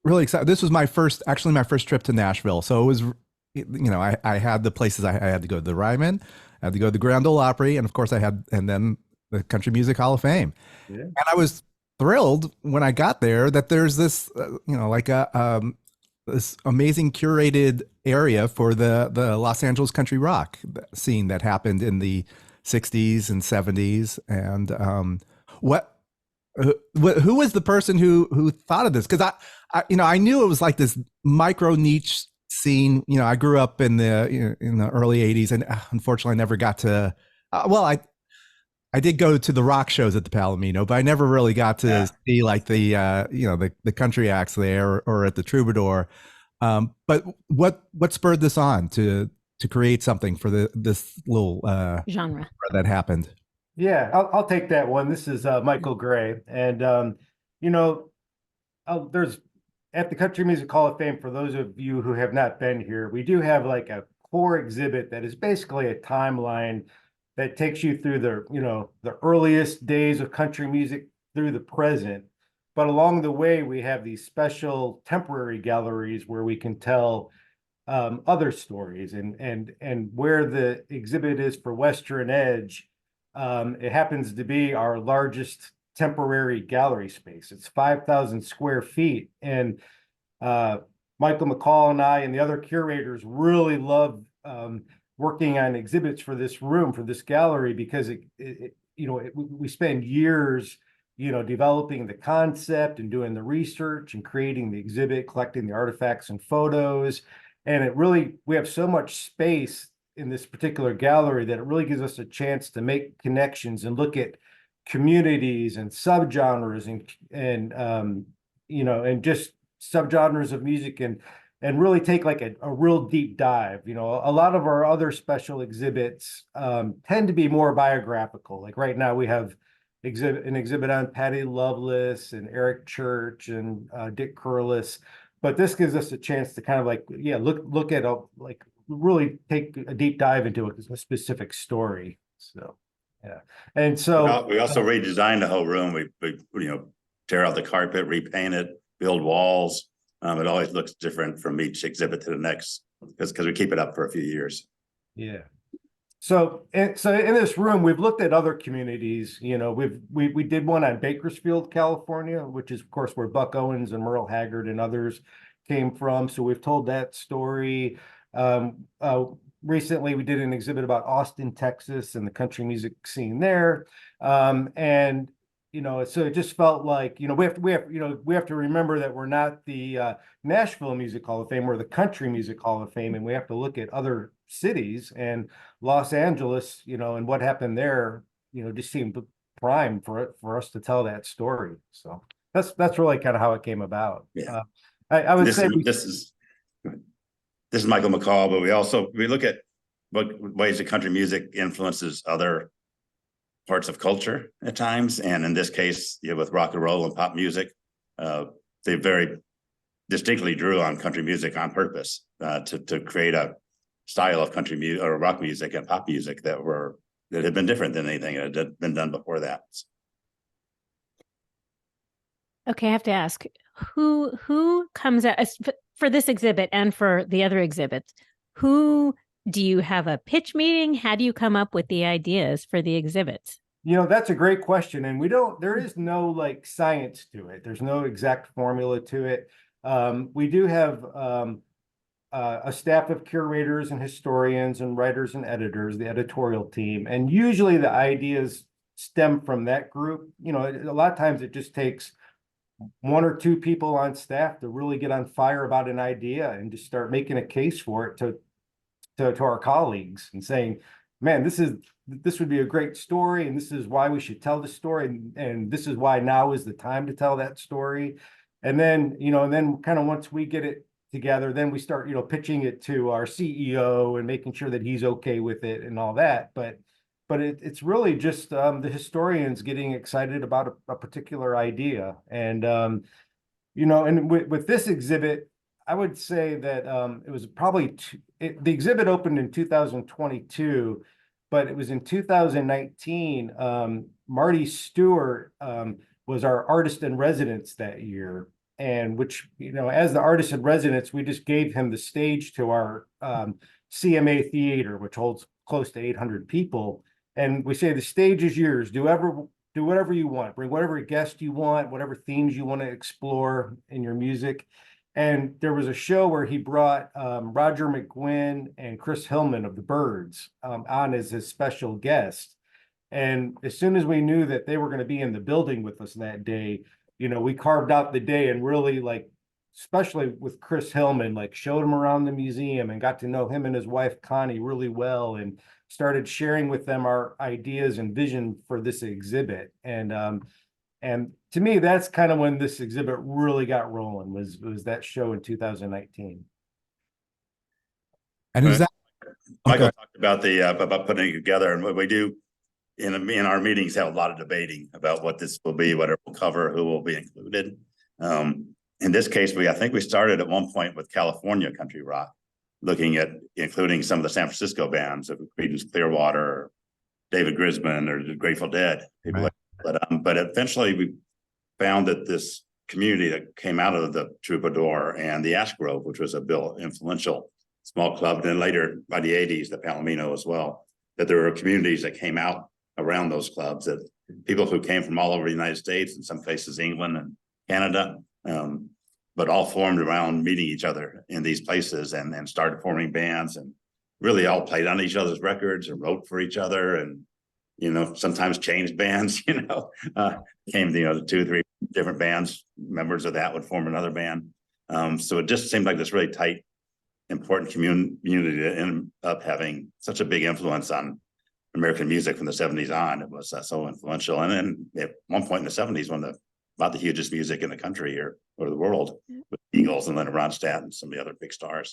really excited. This was actually my first trip to Nashville. So it was, I had the places I had to go to the Ryman, I had to go to the Grand Ole Opry, and of course and then the Country Music Hall of Fame. Yeah. And I was thrilled when I got there that there's this, this amazing curated area for the Los Angeles country rock scene that happened in the 60s and 70s. And what who was the person who thought of this? Because I knew it was like this micro niche scene. I grew up in the early 80s, and unfortunately I never got to well, I did go to the rock shows at the Palomino, but I never really got to see like the country acts there, or at the Troubadour. But what spurred this on to create something for this little genre that happened? Yeah, I'll take that one. This is Michael Gray, and you know, there's at the Country Music Hall of Fame. For those of you who have not been here, we do have like a core exhibit that is basically a timeline that takes you through the earliest days of country music through the present. But along the way, we have these special temporary galleries where we can tell other stories, and where the exhibit is for Western Edge. It happens to be our largest temporary gallery space. It's 5,000 square feet. And Michael McCall and I and the other curators really love working on exhibits for this room, for this gallery, because we spend years, developing the concept and doing the research and creating the exhibit, collecting the artifacts and photos. And we have so much space in this particular gallery that it really gives us a chance to make connections and look at communities and subgenres and just subgenres of music, and really take like a real deep dive. A lot of our other special exhibits tend to be more biographical. Like right now we have an exhibit on Patty Loveless and Eric Church and Dick Curlis, but this gives us a chance to kind of look at really take a deep dive into a specific story. So yeah. And so we also redesigned the whole room. We tear out the carpet, repaint it, build walls. It always looks different from each exhibit to the next, because we keep it up for a few years. Yeah. So in this room, we've looked at other communities. We did one on Bakersfield, California, which is of course where Buck Owens and Merle Haggard and others came from. So we've told that story. Recently we did an exhibit about Austin, Texas, and the country music scene there. And so it just felt like, we have to remember that we're not the Nashville Music Hall of Fame, we're the Country Music Hall of Fame, and we have to look at other cities. And Los Angeles, and what happened there, just seemed prime for us to tell that story. So that's really kind of how it came about. Yeah. I would say this is Michael McCall, but we look at what ways the country music influences other parts of culture at times. And in this case, with rock and roll and pop music, they very distinctly drew on country music on purpose to create a style of country music or rock music and pop music that had been different than anything that had been done before that. Okay, I have to ask, who comes out for this exhibit and for the other exhibits? Who do you have a pitch meeting? How do you come up with the ideas for the exhibits? That's a great question. And there is no like science to it. There's no exact formula to it. We do have a staff of curators and historians and writers and editors, the editorial team. And usually the ideas stem from that group. A lot of times it just takes one or two people on staff to really get on fire about an idea and just start making a case for it to our colleagues and saying, man, this would be a great story, and this is why we should tell the story, and this is why now is the time to tell that story. And then kind of once we get it together, then we start pitching it to our CEO and making sure that he's okay with it and all that. But it's really just the historians getting excited about a particular idea. And and with this exhibit, I would say that it was probably the exhibit opened in 2022, but it was in 2019. Marty Stewart was our artist in residence that year. and which, you know, as the artist in residence, we just gave him the stage to our CMA theater, which holds close to 800 people. And we say the stage is yours. Do whatever you want. Bring whatever guest you want, whatever themes you want to explore in your music. And there was a show where he brought Roger McGuinn and Chris Hillman of the Byrds on as his special guest. And as soon as we knew that they were going to be in the building with us that day, you know, we carved out the day and really, like, especially with Chris Hillman, like, showed him around the museum and got to know him and his wife Connie really well, and started sharing with them our ideas and vision for this exhibit. And to me, that's kind of when this exhibit really got rolling, was that show in 2019. And is that Michael talked about about putting it together, and what we do in our meetings have a lot of debating about what this will be, what it will cover, who will be included. In this case, I think we started at one point with California country rock, looking at including some of the San Francisco bands of Creedence Clearwater, or David Grisman, or the Grateful Dead. Right. But eventually we found that this community that came out of the Troubadour and the Ash Grove, which was a influential small club, then later by the 80s, the Palomino as well, that there were communities that came out around those clubs, that people who came from all over the United States, in some cases England and Canada, but all formed around meeting each other in these places, and started forming bands, and really all played on each other's records and wrote for each other, and, you know, sometimes changed bands, you know, came, you know, 2 or 3 different bands, members of that would form another band. So it just seemed like this really tight, important community that ended up having such a big influence on American music from the 70s on. It was so influential. And then at one point in the 70s, about the hugest music in the country or the world, with Eagles and Leonard Ronstadt and some of the other big stars.